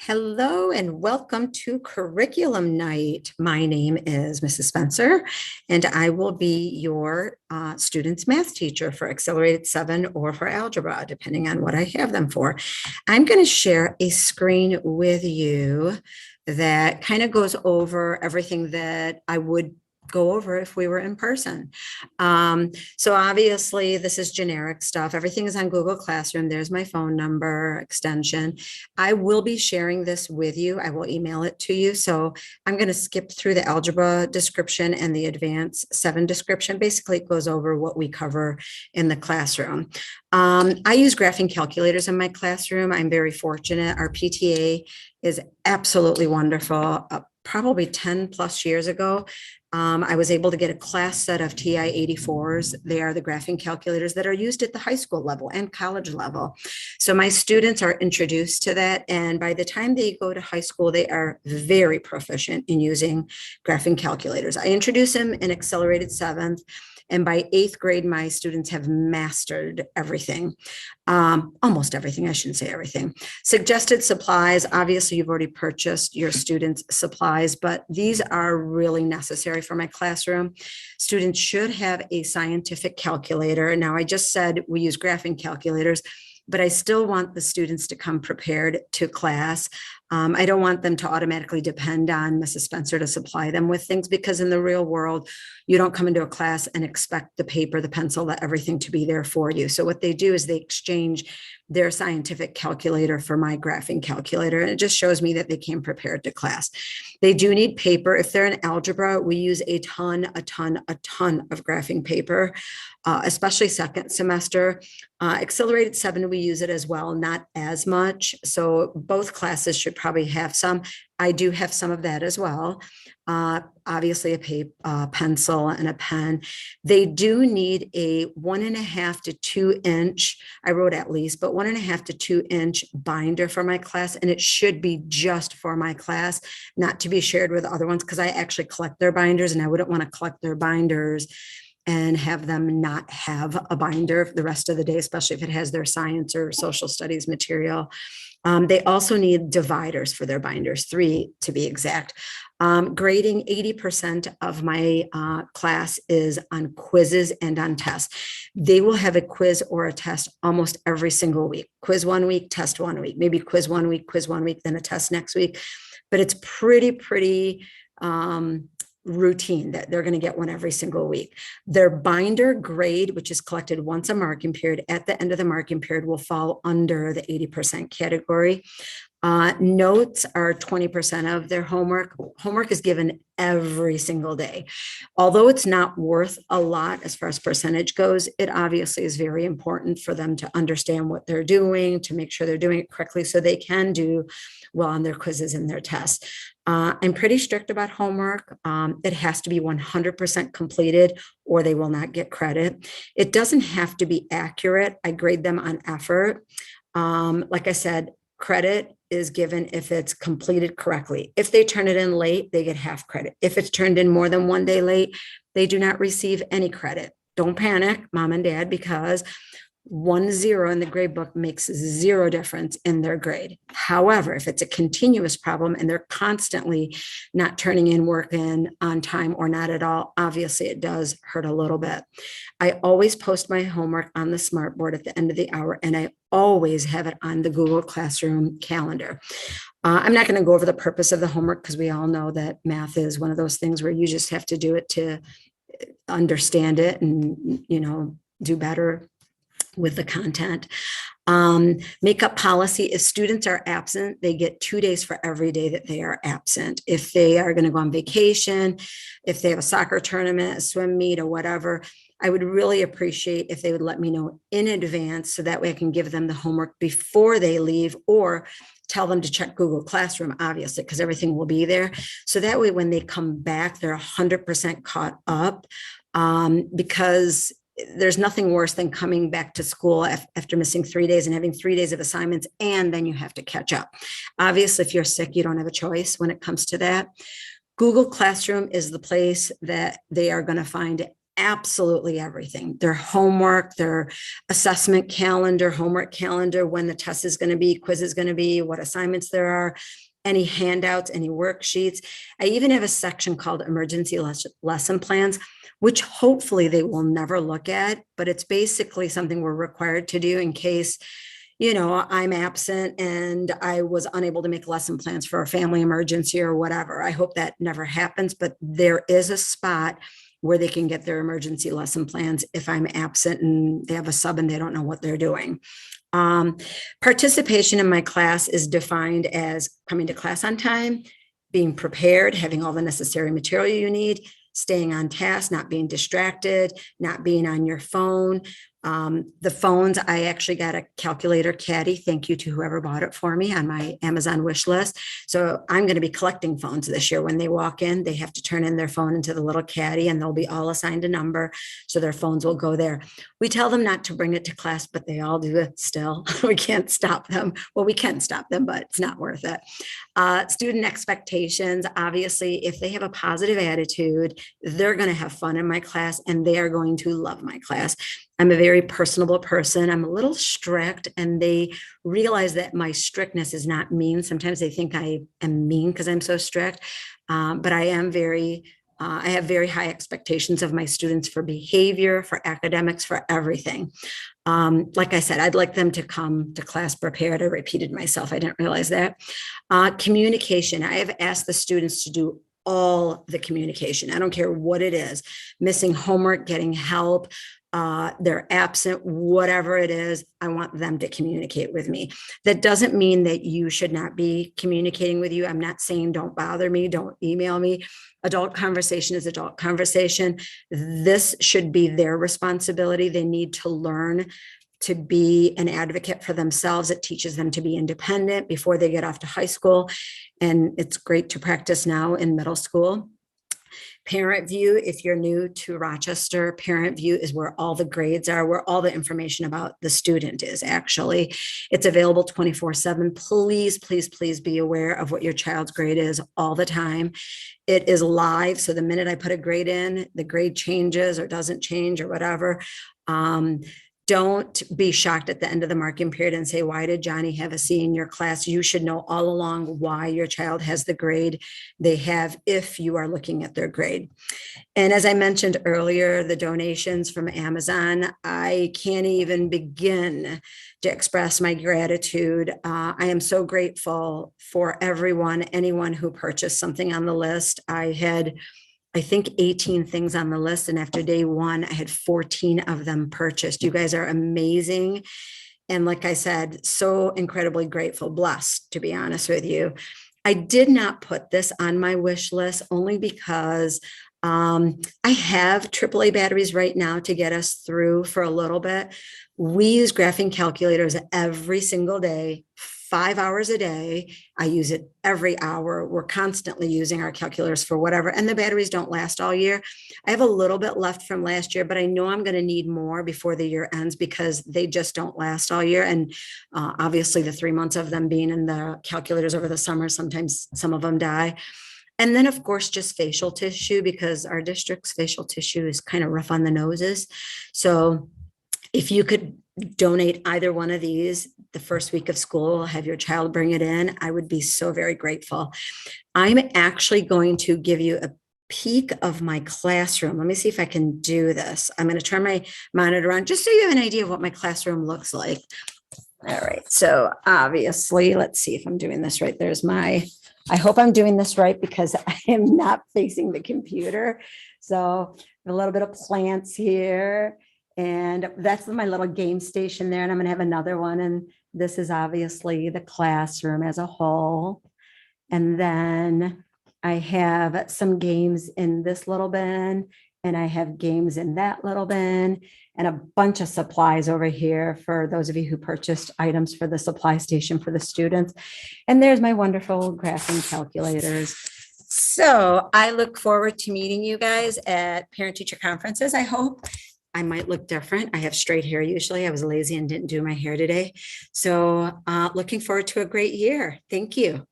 Hello and welcome to Curriculum Night. My name is Mrs. Spencer, and I will be your student's math teacher for Accelerated 7 or for Algebra, depending on what I have them for. I'm going to share a screen with you that kind of goes over everything that I would go over if we were in person. So obviously this is generic stuff. Everything is on Google Classroom. There's my phone number, extension. I will be sharing this with you. I will email it to you. So I'm going to skip through the algebra description and the advanced 7 description. Basically, it goes over what we cover in the classroom. I use graphing calculators in my classroom. I'm very fortunate. Our PTA is absolutely wonderful. Probably 10 plus years ago, I was able to get a class set of TI 84s. They are the graphing calculators that are used at the high school level and college level. So my students are introduced to that. And by the time they go to high school, they are very proficient in using graphing calculators. I introduce them in Accelerated 7th. And by 8th grade, my students have mastered everything, almost everything. I shouldn't say everything. Suggested supplies. Obviously, you've already purchased your students' supplies, but these are really necessary for my classroom. Students should have a scientific calculator. Now, I just said we use graphing calculators, but I still want the students to come prepared to class. I don't want them to automatically depend on Mrs. Spencer to supply them with things, because in the real world, you don't come into a class and expect the paper, the pencil, everything to be there for you. So what they do is they exchange their scientific calculator for my graphing calculator. And it just shows me that they came prepared to class. They do need paper. If they're in algebra, we use a ton of graphing paper, especially second semester. Accelerated 7, we use it as well, not as much. So both classes should probably have some. I do have some of that as well. Obviously a paper, pencil and a pen. They do need a 1.5 to 2 inch, I wrote at least, but 1.5 to 2 inch binder for my class. And it should be just for my class, not to be shared with other ones, because I actually collect their binders and I wouldn't want to collect their binders and have them not have a binder the rest of the day, especially if it has their science or social studies material. They also need dividers for their binders, 3 to be exact. Grading, 80% of my class is on quizzes and on tests. They will have a quiz or a test almost every single week. Quiz 1 week, test 1 week, maybe quiz 1 week, then a test next week. But it's pretty routine that they're going to get one every single week. Their binder grade, which is collected once a marking period, at the end of the marking period will fall under the 80% category. Notes are 20% of their homework. Homework is given every single day. Although it's not worth a lot as far as percentage goes, it obviously is very important for them to understand what they're doing, to make sure they're doing it correctly so they can do well on their quizzes and their tests. I'm pretty strict about homework. It has to be 100% completed or they will not get credit. It doesn't have to be accurate. I grade them on effort. Like I said, credit is given if it's completed correctly. If they turn it in late, they get half credit. If it's turned in more than 1 day late, they do not receive any credit. Don't panic, mom and dad, because 1 0 in the grade book makes 0 difference in their grade. However, if it's a continuous problem and they're constantly not turning in work in on time or not at all, obviously it does hurt a little bit. I always post my homework on the smartboard at the end of the hour, and I always have it on the Google Classroom calendar. I'm not going to go over the purpose of the homework because we all know that math is one of those things where you just have to do it to understand it and, do better with the content. Makeup policy, if students are absent, they get 2 days for every day that they are absent. If they are going to go on vacation, if they have a soccer tournament, a swim meet or whatever, I would really appreciate if they would let me know in advance so that way I can give them the homework before they leave, or tell them to check Google Classroom, obviously, because everything will be there. So that way, when they come back, they're 100% caught up, because there's nothing worse than coming back to school after missing 3 days and having 3 days of assignments, and then you have to catch up. Obviously, if you're sick, you don't have a choice when it comes to that. Google Classroom is the place that they are going to find absolutely everything. Their homework, their assessment calendar, homework calendar, when the test is going to be, quiz is going to be, what assignments there are, any handouts, any worksheets. I even have a section called emergency lesson plans, which hopefully they will never look at, but it's basically something we're required to do in case, I'm absent and I was unable to make lesson plans for a family emergency or whatever. I hope that never happens, but there is a spot where they can get their emergency lesson plans if I'm absent and they have a sub and they don't know what they're doing. Um, Participation in my class is defined as coming to class on time, being prepared, having all the necessary material you need, staying on task, not being distracted, not being on your phone. The phones, I actually got a calculator caddy. Thank you to whoever bought it for me on my Amazon wish list. So I'm going to be collecting phones this year. When they walk in, they have to turn in their phone into the little caddy and they'll be all assigned a number. So their phones will go there. We tell them not to bring it to class, but they all do it still. We can't stop them. Well, we can stop them, but it's not worth it. Student expectations, obviously, if they have a positive attitude, they're going to have fun in my class and they are going to love my class. I'm a very personable person. I'm a little strict, and they realize that my strictness is not mean. Sometimes they think I am mean because I'm so strict, but I am I have very high expectations of my students for behavior, for academics, for everything. Like I said, I'd like them to come to class prepared. I repeated myself. I didn't realize that. Communication. I have asked the students to do all the communication. I don't care what it is, missing homework, getting help, they're absent, whatever it is, I want them to communicate with me. That doesn't mean that you should not be communicating with you. I'm not saying don't bother me, don't email me. Adult conversation is adult conversation. This should be their responsibility. They need to learn to be an advocate for themselves. It teaches them to be independent before they get off to high school. And it's great to practice now in middle school. Parent View, if you're new to Rochester, Parent View is where all the grades are, where all the information about the student is actually. It's available 24/7. Please, please, please be aware of what your child's grade is all the time. It is live. So the minute I put a grade in, the grade changes or doesn't change or whatever. Don't be shocked at the end of the marking period and say, why did Johnny have a C in your class? You should know all along why your child has the grade they have if you are looking at their grade. And as I mentioned earlier, the donations from Amazon, I can't even begin to express my gratitude. I am so grateful for anyone who purchased something on the list. I think 18 things on the list. And after day one, I had 14 of them purchased. You guys are amazing. And like I said, so incredibly grateful, blessed, to be honest with you. I did not put this on my wish list only because I have AAA batteries right now to get us through for a little bit. We use graphing calculators every single day, 5 hours a day. I use it every hour. We're constantly using our calculators for whatever, and the batteries don't last all year. I have a little bit left from last year, but I know I'm going to need more before the year ends because they just don't last all year. And obviously the 3 months of them being in the calculators over the summer, sometimes some of them die. And then, of course, just facial tissue, because our district's facial tissue is kind of rough on the noses. So if you could donate either one of these the first week of school, have your child bring it in, I would be so very grateful. I'm actually going to give you a peek of my classroom. Let me see if I can do this. I'm going to turn my monitor on just so you have an idea of what my classroom looks like. All right. So obviously, let's see if I'm doing this right. I hope I'm doing this right because I am not facing the computer. So a little bit of plants here. And that's my little game station there. And I'm going to have another one. And this is obviously the classroom as a whole. And then I have some games in this little bin, and I have games in that little bin, and a bunch of supplies over here for those of you who purchased items for the supply station for the students. And there's my wonderful graphing calculators. So I look forward to meeting you guys at parent-teacher conferences, I hope. I might look different. I have straight hair usually. I was lazy and didn't do my hair today. So looking forward to a great year. Thank you.